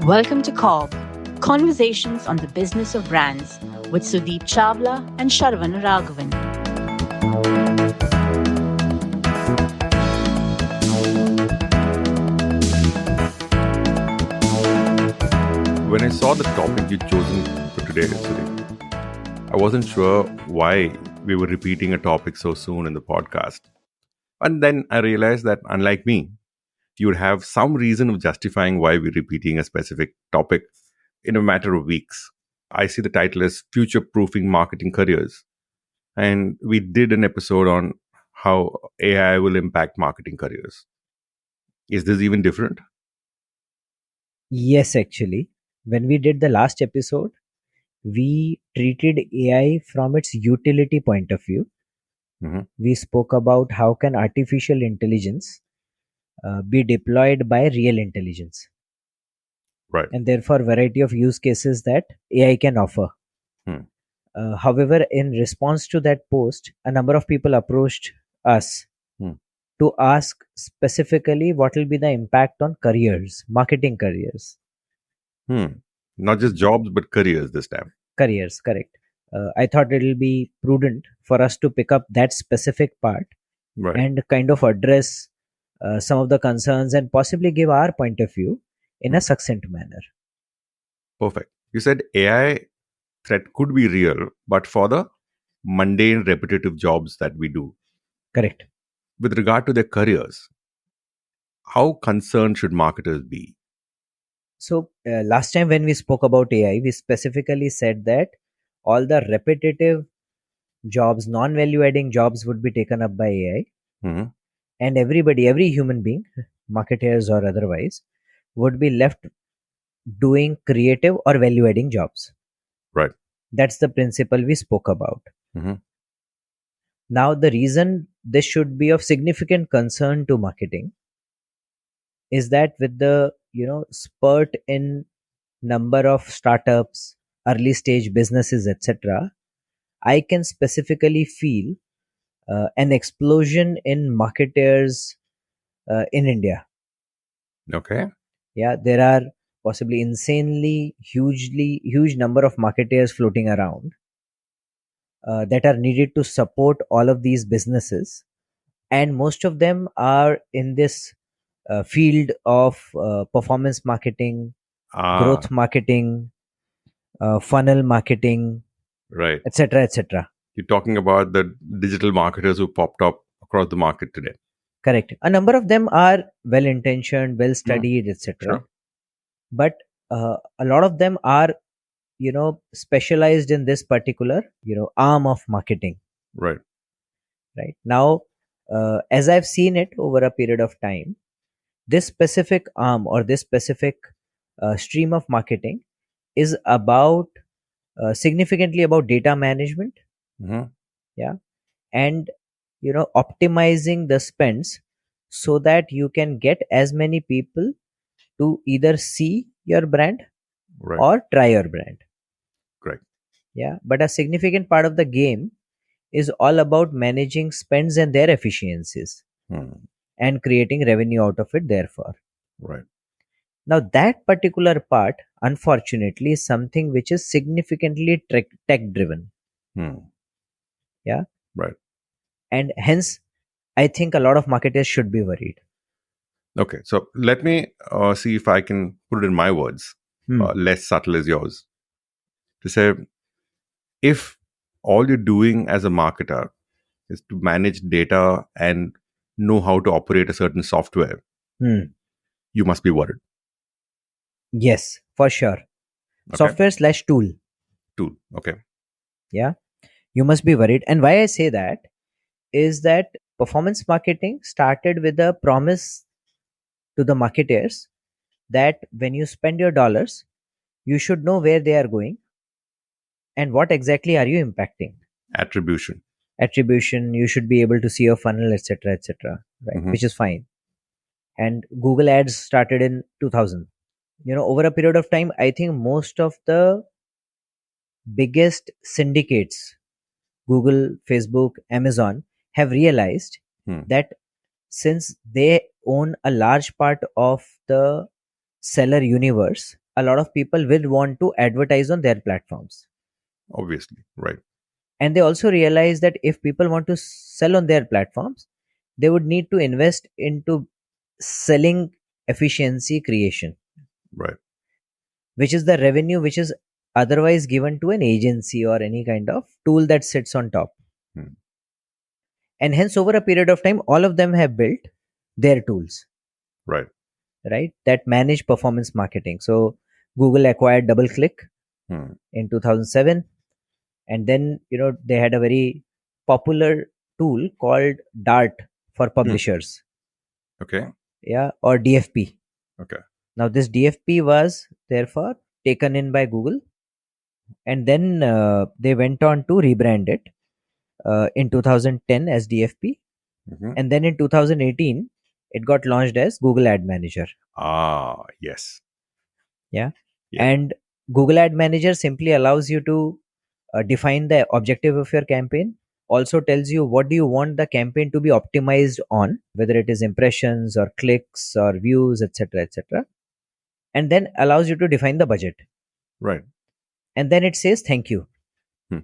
Welcome to Cobb, Conversations on the Business of Brands with Sudeep Chawla and Sharan Raghavan. When I saw the topic you'd chosen for today, Sudeep, I wasn't sure why we were repeating a topic so soon in the podcast. And then I realized that, unlike me, you would have some reason of justifying why we're repeating a specific topic in a matter of weeks. I see the title as Future Proofing Marketing Careers. And we did an episode on how AI will impact marketing careers. Is this even different? Yes, actually. When we did the last episode, we treated AI from its utility point of view. Mhm. We spoke about how can artificial intelligence be deployed by real intelligence, Right. and therefore variety of use cases that AI can offer. Hmm. However, in response to that post, a number of people approached us Hmm. to ask specifically what will be the impact on careers, marketing careers. Not just jobs, but careers this time. Careers, correct. I thought it will be prudent for us to pick up that specific part Right. and kind of address some of the concerns and possibly give our point of view in a succinct manner. Perfect. You said AI threat could be real, but for the mundane, repetitive jobs that we do. Correct. With regard to their careers, how concerned should marketers be? So last time when we spoke about AI, we specifically said that all the repetitive jobs, non-value adding jobs would be taken up by AI, Mhm. and everybody, every human being, marketers or otherwise, would be left doing creative or value adding jobs. Right. That's the principle we spoke about. Mhm. Now, the reason this should be of significant concern to marketing is that with the spurt in number of startups, early stage businesses, etc., I can specifically feel an explosion in marketers in India. Okay. Yeah, there are possibly insanely huge number of marketers floating around that are needed to support all of these businesses, and most of them are in this field of performance marketing, Ah, growth marketing, funnel marketing, right. etc., etc. You're talking about the digital marketers who popped up across the market today. Correct. A number of them are well intentioned, well studied, etc. Sure. But a lot of them are specialized in this particular arm of marketing. Right. Right now, as I've seen it over a period of time, this specific arm or this specific stream of marketing is about significantly about data management, Mhm. yeah, and optimizing the spends so that you can get as many people to either see your brand Right. or try your brand. Correct. Yeah, but a significant part of the game is all about managing spends and their efficiencies Hmm. and creating revenue out of it, therefore. Right. Now, that particular part, unfortunately, is something which is significantly tech driven. Hmm. Yeah. Right. And hence, I think a lot of marketers should be worried. Okay. So let me see if I can put it in my words, less subtle as yours, to say if all you're doing as a marketer is to manage data and know how to operate a certain software, you must be worried. Yes, for sure. Okay. Software/tool. Tool. Okay. Yeah. You must be worried. And why I say that is that performance marketing started with a promise to the marketers that when you spend your dollars, you should know where they are going and what exactly are you impacting. Attribution. Attribution, you should be able to see your funnel, etc., etc., right? Mhm. Which is fine. And Google Ads started in 2000. Over a period of time, I think most of the biggest syndicates, Google, Facebook, Amazon, have realized that since they own a large part of the seller universe, a lot of people will want to advertise on their platforms. Obviously, right. And they also realize that if people want to sell on their platforms, they would need to invest into selling efficiency creation, Right. which is the revenue which is otherwise given to an agency or any kind of tool that sits on top. Hmm. And hence, over a period of time, all of them have built their tools, Right. right, that manage performance marketing. So Google acquired DoubleClick Hmm. in 2007, and then they had a very popular tool called Dart for publishers, Okay. yeah, or DFP. Okay. Now this DFP was therefore taken in by Google, and then they went on to rebrand it in 2010 as DFP, Mhm. and then in 2018 it got launched as Google Ad Manager. Yes. Yeah. Yeah. And Google Ad Manager simply allows you to define the objective of your campaign, also tells you what do you want the campaign to be optimized on, whether it is impressions or clicks or views, etc., etc., and then allows you to define the budget, Right. and then it says thank you, Hmm.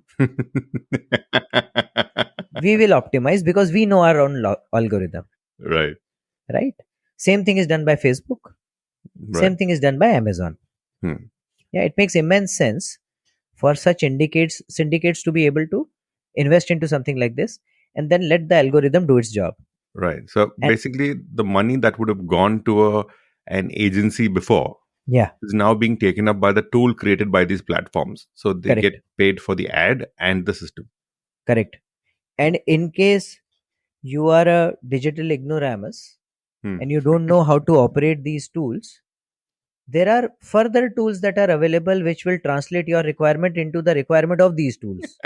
we will optimize because we know our own algorithm, Right. right? Same thing is done by Facebook, Right. same thing is done by Amazon. Hmm. Yeah, it makes immense sense for such syndicates to be able to invest into something like this and then let the algorithm do its job. Right. So And basically, the money that would have gone to an agency before yeah, is now being taken up by the tool created by these platforms. So they correct, get paid for the ad and the system. correct. And in case you are a digital ignoramus Hmm. and you don't know how to operate these tools, there are further tools that are available which will translate your requirement into the requirement of these tools,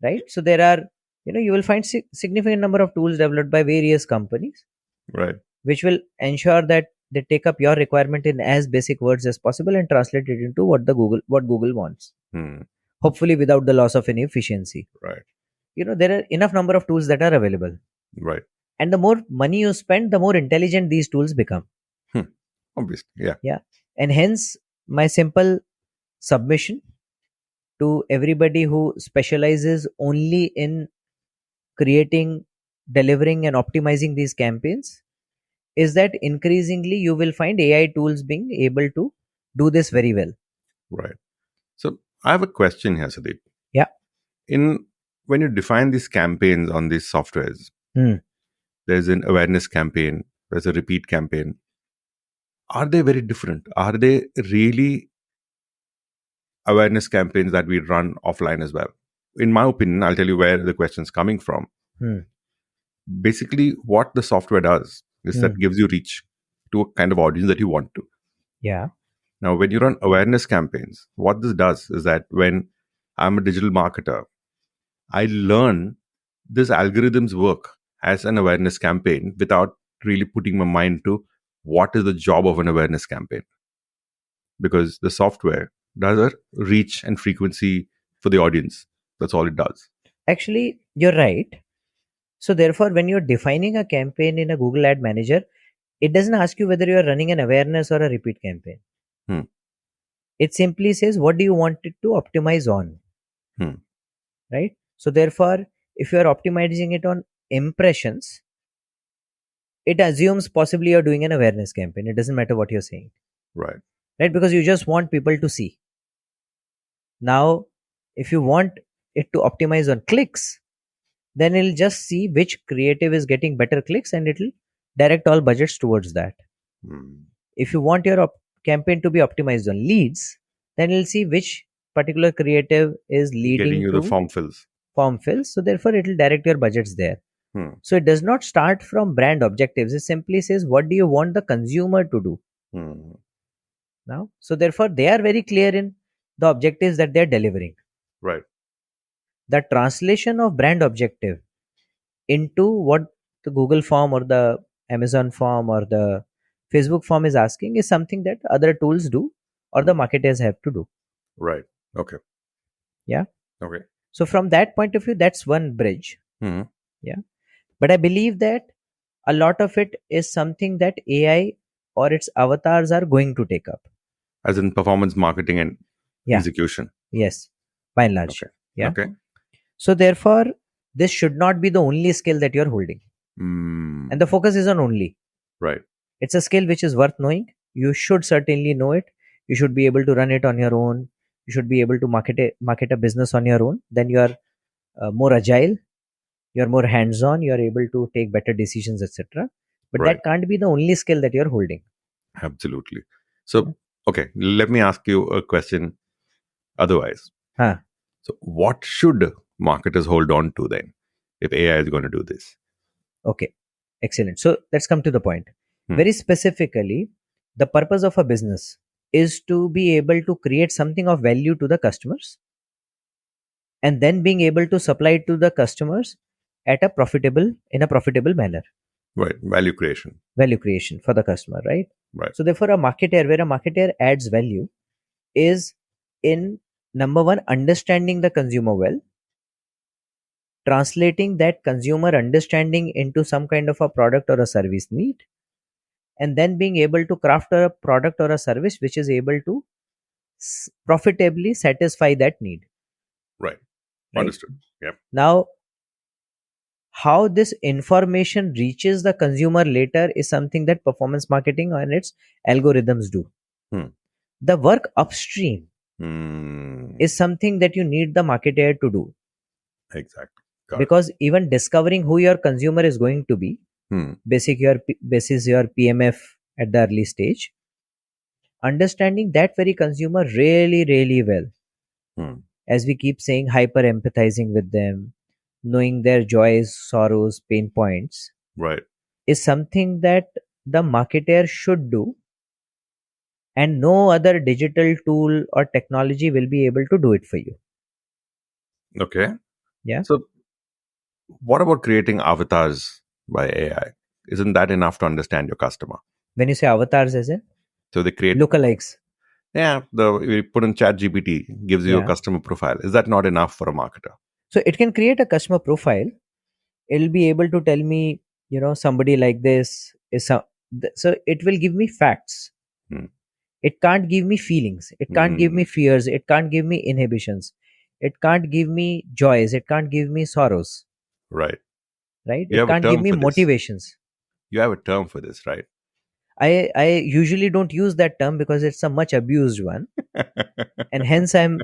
right? So there are, you will find significant number of tools developed by various companies Right. which will ensure that they take up your requirement in as basic words as possible and translate it into what Google wants, Hmm. hopefully without the loss of any efficiency. Right. There are enough number of tools that are available, Right. and the more money you spend, the more intelligent these tools become. Hmm. Obviously. Yeah. Yeah. And hence my simple submission to everybody who specializes only in creating, delivering and optimizing these campaigns is that increasingly you will find AI tools being able to do this very well. Right. So I have a question here, Sudeep. Yeah. In when you define these campaigns on these softwares, Hmm. there's an awareness campaign, there's a repeat campaign. Are they very different? Are they really awareness campaigns that we run offline as well? In my opinion, I'll tell you where the question's coming from. Hmm. Basically, what the software does is Hmm. that gives you reach to a kind of audience that you want to. Yeah. Now, when you run awareness campaigns, what this does is that when I'm a digital marketer, I learn this algorithms work as an awareness campaign without really putting my mind to what is the job of an awareness campaign. Because the software does a reach and frequency for the audience. That's all it does. Actually, you're right. So therefore, when you're defining a campaign in a Google Ad Manager, it doesn't ask you whether you're running an awareness or a repeat campaign. Hmm. It simply says, what do you want it to optimize on? Hmm. Right? So therefore, if you're optimizing it on impressions, it assumes possibly you're doing an awareness campaign. It doesn't matter what you're saying. Right. Right? Because you just want people to see. Now, if you want it to optimize on clicks, then it'll just see which creative is getting better clicks and it'll direct all budgets towards that. Hmm. If you want your campaign to be optimized on leads, then it'll see which particular creative is Getting leading you the to form fills. form fills. So therefore, it'll direct your budgets there. Hmm. So it does not start from brand objectives. It simply says, what do you want the consumer to do Hmm. now? So therefore, they are very clear in the objectives that they're delivering. Right. The translation of brand objective into what the Google form or the Amazon form or the Facebook form is asking is something that other tools do or the marketers have to do. Right. Okay. Yeah. Okay. So from that point of view, that's one bridge. Hmm. Yeah. But I believe that a lot of it is something that AI or its avatars are going to take up. As in performance marketing and Yeah. execution. Yes, by and large. Okay. Yeah. Okay. So therefore, this should not be the only skill that you're holding. Mm, And the focus is on only. right. It's a skill which is worth knowing. You should certainly know it. You should be able to run it on your own. You should be able to market a business on your own. Then you are more agile. You're more hands-on. You're able to take better decisions, etc. But Right. that can't be the only skill that you're holding. Absolutely. So, okay, let me ask you a question otherwise. Huh. So, what should marketers hold on to then if AI is going to do this? Okay, excellent. So let's come to the point. Very specifically, the purpose of a business is to be able to create something of value to the customers and then being able to supply it to the customers at a profitable manner. Right. Value creation. Value creation for the customer, right? Right. So therefore, a marketer, where a marketer adds value, is in number one, understanding the consumer well, translating that consumer understanding into some kind of a product or a service need, and then being able to craft a product or a service which is able to profitably satisfy that need. Right. Right? Understood. Yeah. Now, how this information reaches the consumer later is something that performance marketing and its algorithms do. The work upstream is something that you need the marketer to do. Exactly. Because even discovering who your consumer is going to be, basis your PMF at the early stage, understanding that very consumer really, really well. As we keep saying, hyper empathizing with them, knowing their joys, sorrows, pain points, right, is something that the marketer should do, and no other digital tool or technology will be able to do it for you. Okay. Yeah. So, what about creating avatars by AI? Isn't that enough to understand your customer? When you say avatars, as in? So they create lookalikes. Yeah, you put in ChatGPT, gives you a customer profile. Is that not enough for a marketer? So it can create a customer profile. It'll be able to tell me, somebody like this is so it will give me facts. It can't give me feelings. It can't give me fears. It can't give me inhibitions. It can't give me joys. It can't give me sorrows. Right. It can't give me motivations. You have a term for this, right? I usually don't use that term because it's a much abused one. And hence I'm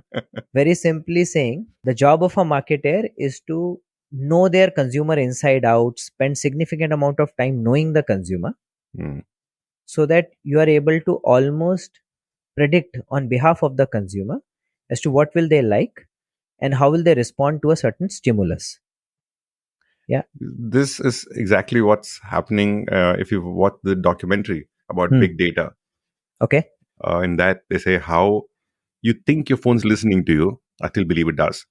very simply saying the job of a marketer is to know their consumer inside out, spend significant amount of time knowing the consumer, so that you are able to almost predict on behalf of the consumer as to what will they like and how will they respond to a certain stimulus. Yeah, this is exactly what's happening if you watch the documentary about big data. Okay. In that they say how you think your phone's listening to you. I still believe it does.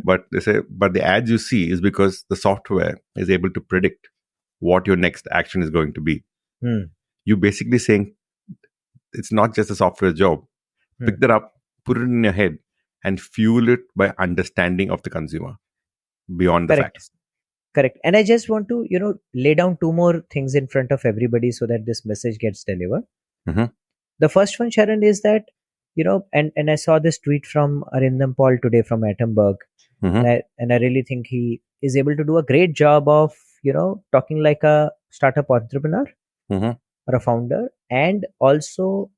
But they say, but the ads you see is because the software is able to predict what your next action is going to be. You basically saying it's not just a software job. Pick that up, put it in your head, and fuel it by understanding of the consumer beyond the facts. Correct. And I just want to, lay down two more things in front of everybody so that this message gets delivered. The first one, Sharan, is that, and I saw this tweet from Arindam Paul today from Attenberg. And I really think he is able to do a great job of, talking like a startup entrepreneur or a founder, and also,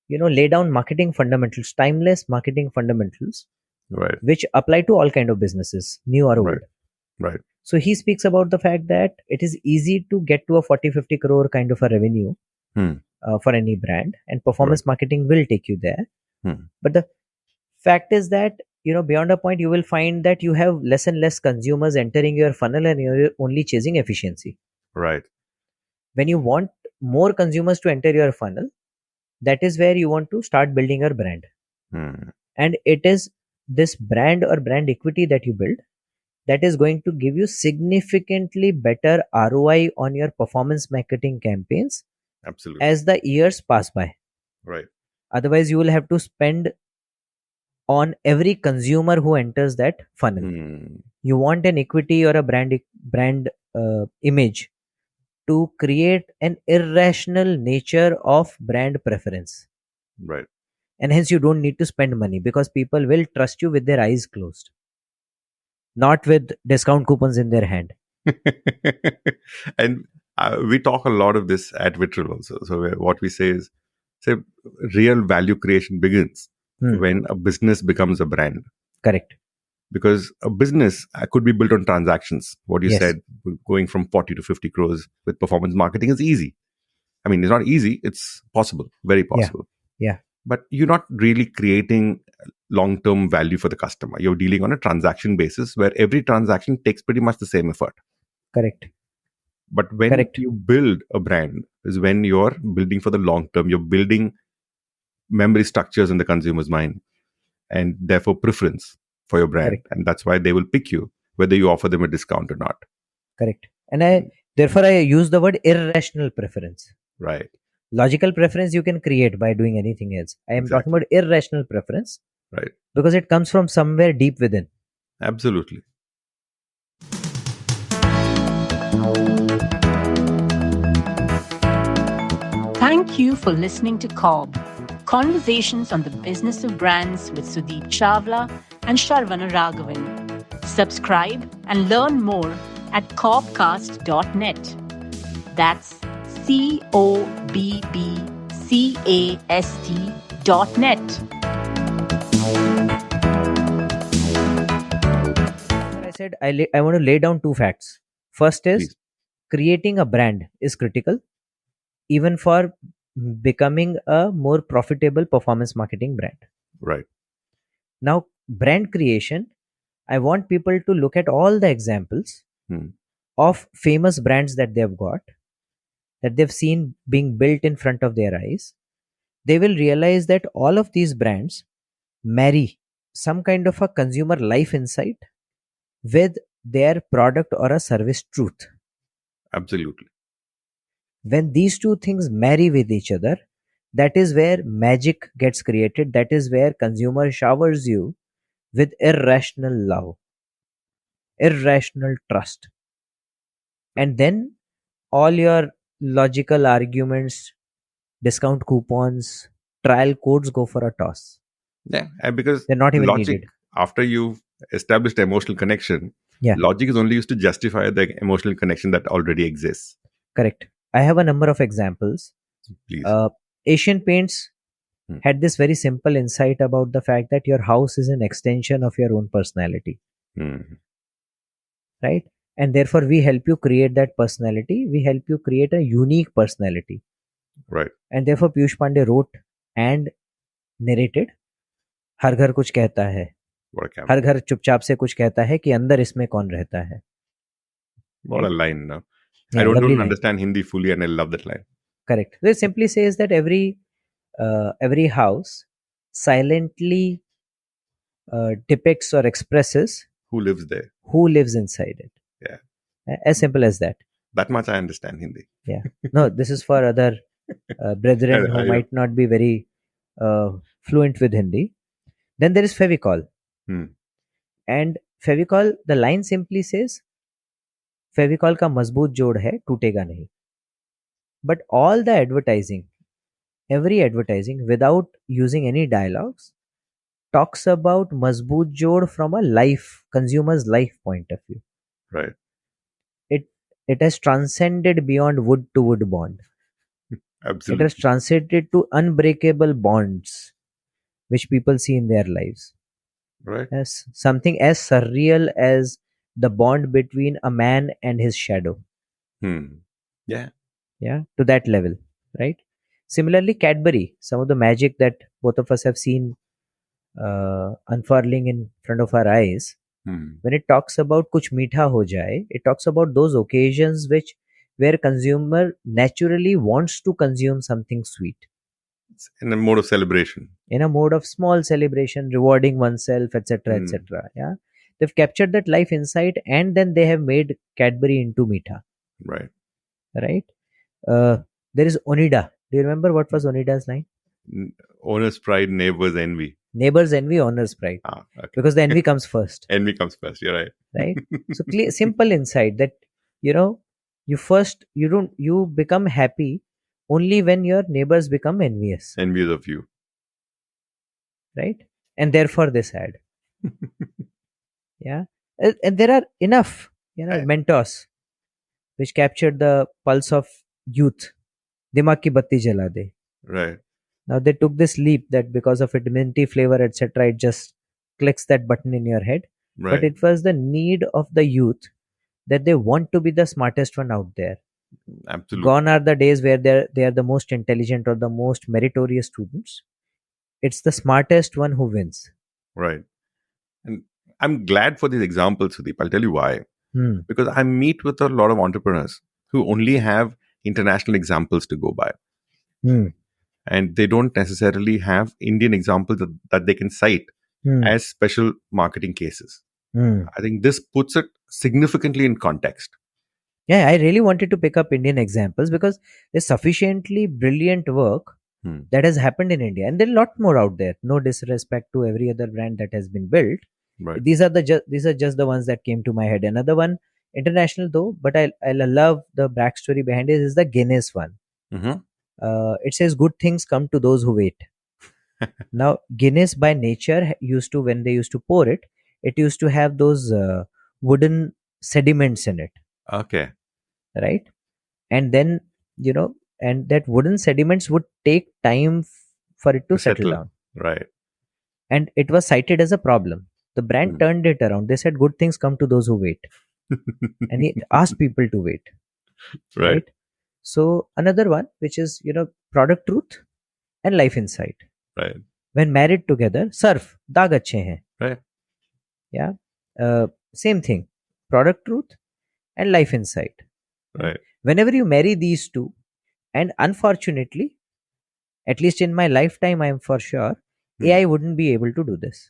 lay down marketing fundamentals, timeless marketing fundamentals, right, which apply to all kind of businesses, new or old. Right. So he speaks about the fact that it is easy to get to a 40-50 crore kind of a revenue for any brand, and performance marketing will take you there. But the fact is that, beyond a point, you will find that you have less and less consumers entering your funnel and you're only chasing efficiency. Right. When you want more consumers to enter your funnel, that is where you want to start building your brand. And it is this brand or brand equity that you build that is going to give you significantly better ROI on your performance marketing campaigns. Absolutely. As the years pass by. Right. Otherwise, you will have to spend on every consumer who enters that funnel. You want an equity or a brand image to create an irrational nature of brand preference. Right. And hence you don't need to spend money because people will trust you with their eyes closed, not with discount coupons in their hand. And we talk a lot of this at Vitral also. So what we say, real value creation begins when a business becomes a brand. Correct. Because a business could be built on transactions. What you Yes. said, going from 40 to 50 crores with performance marketing is easy. I mean, it's not easy. It's possible, very possible. Yeah. But you're not really creating long-term value for the customer. You're dealing on a transaction basis where every transaction takes pretty much the same effort. Correct. But when Correct. you build a brand is when you're building for the long term. You're building memory structures in the consumer's mind and therefore preference for your brand. Correct. And that's why they will pick you, whether you offer them a discount or not. Correct. And therefore I use the word irrational preference. Right. Logical preference you can create by doing anything else. I am talking about irrational preference. Right. Because it comes from somewhere deep within. Absolutely. Thank you for listening to COB, Conversations on the Business of Brands with Sudeep Chawla and Sharan Raghavan. Subscribe and learn more at cobcast.net. That's COBBCAST.net. I said I want to lay down two facts. First is Please. Creating a brand is critical even for becoming a more profitable performance marketing brand. Right. Now, brand creation, I want people to look at all the examples of famous brands that they've got, that they've seen being built in front of their eyes. They will realize that all of these brands marry some kind of a consumer life insight with their product or a service truth. Absolutely. When these two things marry with each other, that is where magic gets created. That is where consumer showers you with irrational love, irrational trust. And then all your logical arguments, discount coupons, trial codes go for a toss. Yeah. And because They're not even logic, needed. after you've established emotional connection, Yeah. logic is only used to justify the emotional connection that already exists. Correct. I have a number of examples. Please. Asian Paints had this very simple insight about the fact that your house is an extension of your own personality. Right? And therefore, we help you create that personality. We help you create a unique personality. Right. And therefore, Piyush Pandey wrote and narrated, हर घर कुछ कहता है, हर घर चुपचाप से कुछ कहता है कि अंदर इसमें कौन रहता है. What a line now. Yeah, I don't lovely line. understand Hindi fully and I love that line. Correct. So it simply says that every house silently depicts or expresses Who lives there? who lives inside it. Yeah. As simple as that. That much I understand Hindi. Yeah. No, this is for other brethren who might not be very fluent with Hindi. Then there is Fevicol. And Fevicol, the line simply says, Fevicol का मजबूत जोड़ है, टूटेगा नहीं. But all the advertising, every advertising without using any dialogues, talks about मजबूत जोड़ from a consumer's life point of view. Right. It has transcended beyond wood to wood bond. Absolutely. It has transcended to unbreakable bonds which people see in their lives. Right. As something as surreal as the bond between a man and his shadow. Yeah. Yeah, to that level, right? Similarly, Cadbury, some of the magic that both of us have seen unfurling in front of our eyes. When it talks about kuch meetha ho jaye, it talks about those occasions where consumer naturally wants to consume something sweet. It's in a mode of celebration. In a mode of small celebration, rewarding oneself, etc., etc. Yeah, they've captured that life insight, and then they have made Cadbury into meetha. Right. Right. There is Onida. Do you remember what was Onida's line? Owner's pride, neighbor's envy. Neighbor's envy, owner's pride. Okay. Because the envy comes first. Envy comes first. You're right. Right. So simple insight that you become happy only when your neighbors become envious. Envious of you. right? And therefore this ad. Yeah. And there are enough, Right. mentors which captured the pulse of youth. Dimag ki batti jala de. Right. Now they took this leap that because of its minty flavor, etc., it just clicks that button in your head. But Right. it was the need of the youth that they want to be the smartest one out there. Absolutely. Gone are the days where they are the most intelligent or the most meritorious students. It's the smartest one who wins. Right. And I'm glad for these examples, Sudeep. I'll tell you why. Hmm. Because I meet with a lot of entrepreneurs who only have international examples to go by. Hmm. And they don't necessarily have Indian examples that they can cite Hmm. as special marketing cases. Hmm. I think this puts it significantly in context. Yeah, I really wanted to pick up Indian examples because there's sufficiently brilliant work Hmm. that has happened in India, and there are a lot more out there. No disrespect to every other brand that has been built. Right. These are just the ones that came to my head. Another one, international though, but I love the backstory behind it, is the Guinness one. Mhm. It says good things come to those who wait. Now Guinness by nature used to, when they used to pour it, it used to have those wooden sediments in it, Okay. right? And then, and that wooden sediments would take time for it to settle down, Right. and it was cited as a problem. The brand Hmm. turned it around. They said good things come to those who wait, and he asked people to wait, Right. right? So another one, which is, product truth and life insight, Right. when married together, surf daag achhe hain. Right. Yeah. Same thing, product truth and life insight. Right. Whenever you marry these two, and unfortunately, at least in my lifetime, I am for sure, AI wouldn't be able to do this.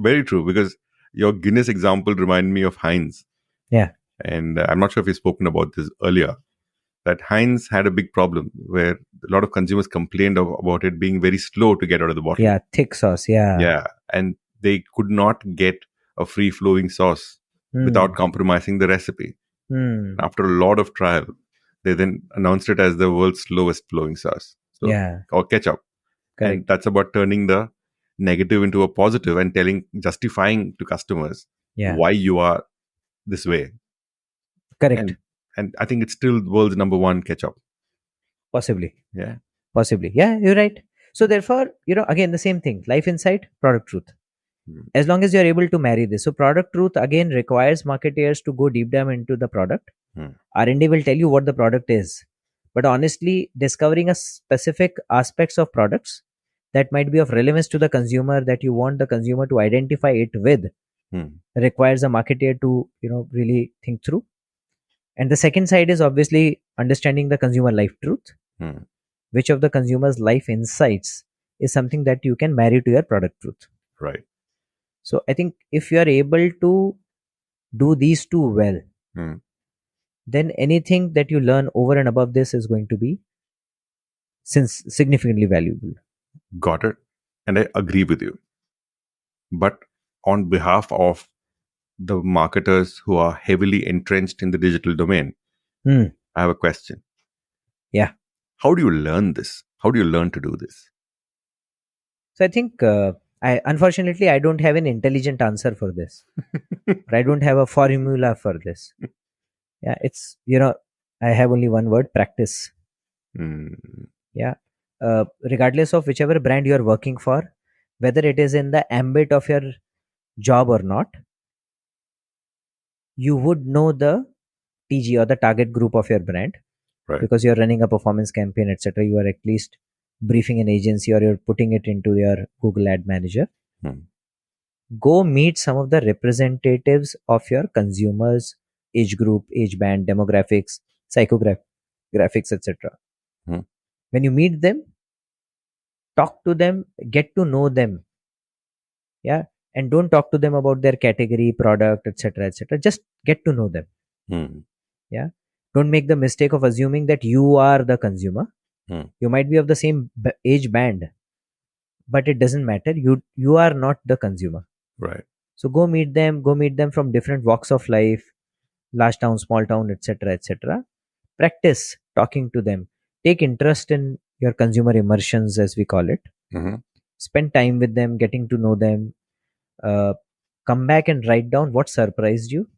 Very true, because your Guinness example reminded me of Heinz. Yeah. And I'm not sure if we've spoken about this earlier, that Heinz had a big problem where a lot of consumers complained about it being very slow to get out of the bottle. Yeah, thick sauce. Yeah. Yeah. And they could not get a free flowing sauce without compromising the recipe. After a lot of trial, they then announced it as the world's slowest flowing sauce. So, Yeah. or ketchup. Correct. And that's about turning the negative into a positive and justifying to customers why you are this way. Correct. And I think it's still the world's number one ketchup. Possibly. Yeah. Possibly. Yeah, you're right. So therefore, again, the same thing, life insight, product truth. As long as you're able to marry this. So product truth again requires marketeers to go deep down into the product. R&D will tell you what the product is. But honestly, discovering a specific aspects of products that might be of relevance to the consumer, that you want the consumer to identify it with, requires a marketer to, really think through. And the second side is obviously understanding the consumer life truth. Which of the consumer's life insights is something that you can marry to your product truth. Right. So I think if you are able to do these two well, then anything that you learn over and above this is going to be significantly valuable. Got it. And I agree with you. But on behalf of the marketers who are heavily entrenched in the digital domain, I have a question. Yeah. How do you learn this? How do you learn to do this? So I think, unfortunately, I don't have an intelligent answer for this. I don't have a formula for this. Yeah, it's, I have only one word: practice. Yeah. Regardless of whichever brand you are working for, whether it is in the ambit of your job or not, you would know the TG or the target group of your brand, right? Because you're running a performance campaign, etc. You are at least briefing an agency, or you're putting it into your Google Ad Manager. Go meet some of the representatives of your consumers, age group, age band, demographics, psychographics, etc. When you meet them, talk to them, get to know them. Yeah. And don't talk to them about their category, product, etc., etc. Just get to know them. Yeah. Don't make the mistake of assuming that you are the consumer. You might be of the same age band, but it doesn't matter. You are not the consumer. Right. So go meet them from different walks of life, large town, small town, etc., etc. Practice talking to them. Take interest in your consumer immersions, as we call it. spend time with them, getting to know them, come back and write down what surprised you,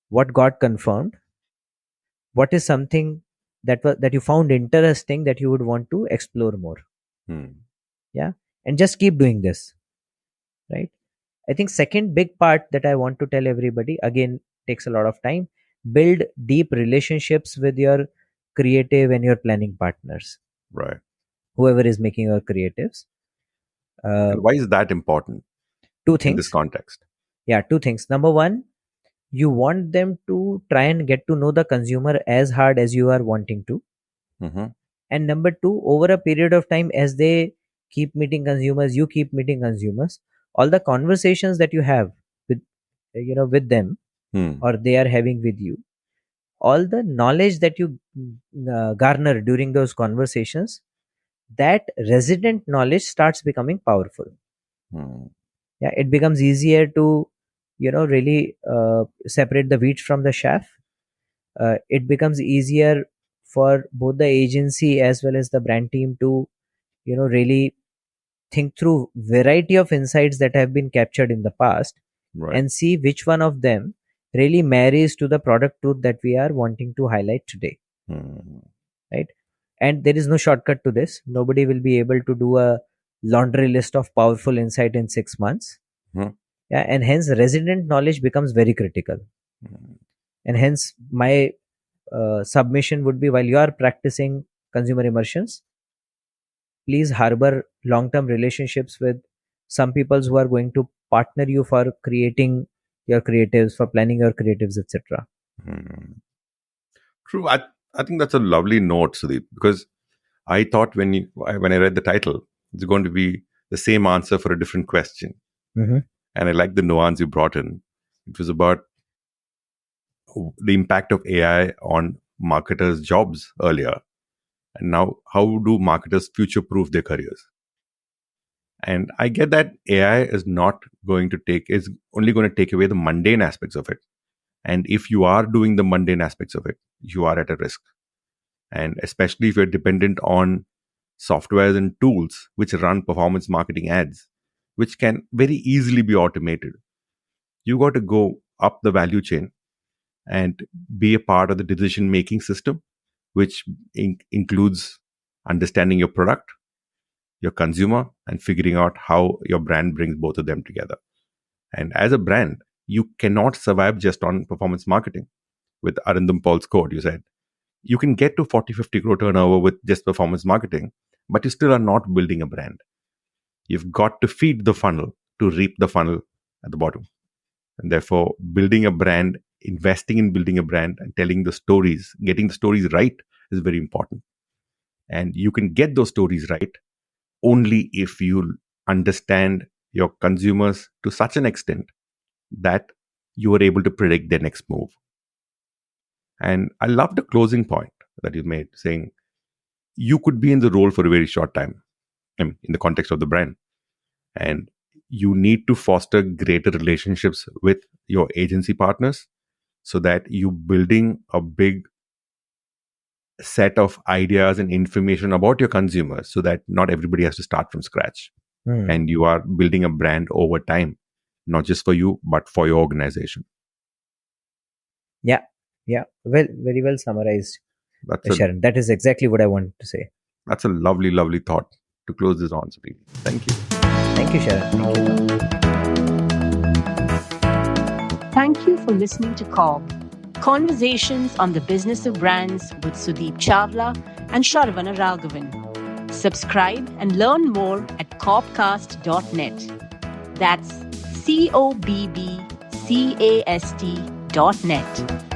what got confirmed, what is something that you found interesting that you would want to explore more. Yeah, and just keep doing this, right? I think second big part that I want to tell everybody, again, takes a lot of time. Build deep relationships with your creative and your planning partners, Right. whoever is making your creatives. And why is that important Two in this things. context? Yeah, two things. Number one, you want them to try and get to know the consumer as hard as you are wanting to. And number two, over a period of time, as they keep meeting consumers, you keep meeting consumers, all the conversations that you have with with them, or they are having with you, all the knowledge that you garner during those conversations, that resident knowledge starts becoming powerful. Yeah, it becomes easier to really separate the wheat from the chaff. It becomes easier for both the agency as well as the brand team to really think through variety of insights that have been captured in the past, Right. and see which one of them really marries to the product truth that we are wanting to highlight today. Right? And there is no shortcut to this. Nobody will be able to do a laundry list of powerful insight in 6 months. Yeah, and hence resident knowledge becomes very critical. And hence my submission would be, while you are practicing consumer immersions, please harbor long-term relationships with some people who are going to partner you for creating your creatives, for planning your creatives, etc. True. I think that's a lovely note, Sudeep, because I thought when I read the title, it's going to be the same answer for a different question. And I like the nuance you brought in. It was about the impact of AI on marketers' jobs earlier. And now, how do marketers future-proof their careers? And I get that AI is only going to take away the mundane aspects of it. And if you are doing the mundane aspects of it, you are at a risk. And especially if you're dependent on softwares and tools which run performance marketing ads, which can very easily be automated. You got to go up the value chain and be a part of the decision-making system, which includes understanding your product, your consumer, and figuring out how your brand brings both of them together. And as a brand, you cannot survive just on performance marketing. With Arindam Paul's quote, you said, you can get to 40-50 crore turnover with just performance marketing, but you still are not building a brand. You've got to feed the funnel to reap the funnel at the bottom. And therefore, building a brand, investing in building a brand and telling the stories, getting the stories right is very important. And you can get those stories right only if you understand your consumers to such an extent that you are able to predict their next move. And I love the closing point that you made, saying you could be in the role for a very short time, in the context of the brand. And you need to foster greater relationships with your agency partners so that you're building a big set of ideas and information about your consumers so that not everybody has to start from scratch. And you are building a brand over time, not just for you, but for your organization. Yeah. Well, very well summarized, Sharan. That is exactly what I wanted to say. That's a lovely, lovely thought to close this on, Sudeep. Thank you. Thank you, Sharan. Thank you for listening to COB, Conversations on the Business of Brands with Sudeep Chawla and Sharan Raghavan. Subscribe and learn more at cobcast.net. That's COBBCAST.net.